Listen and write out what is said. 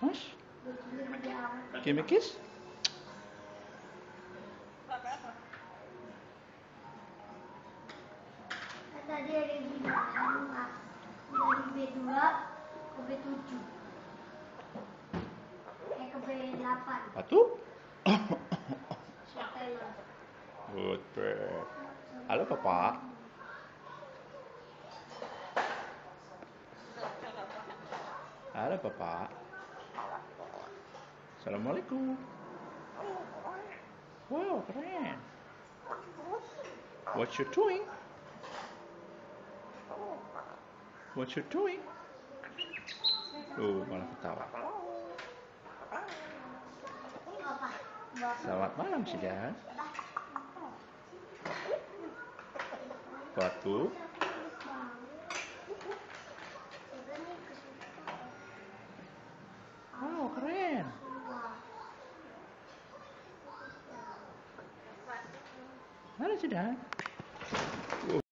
Mas? Give me a kiss? Tadi ada yang bilang dari B2 ke B7 ke B8. Satu. Siapa yang Good bird. Halo Papa. Halo Papa. Assalamualaikum. Wow, keren. What you doing? What you doing? Malah ketawa. Selamat malam, Sidan. Batu. Wow, keren. Mana Sidan?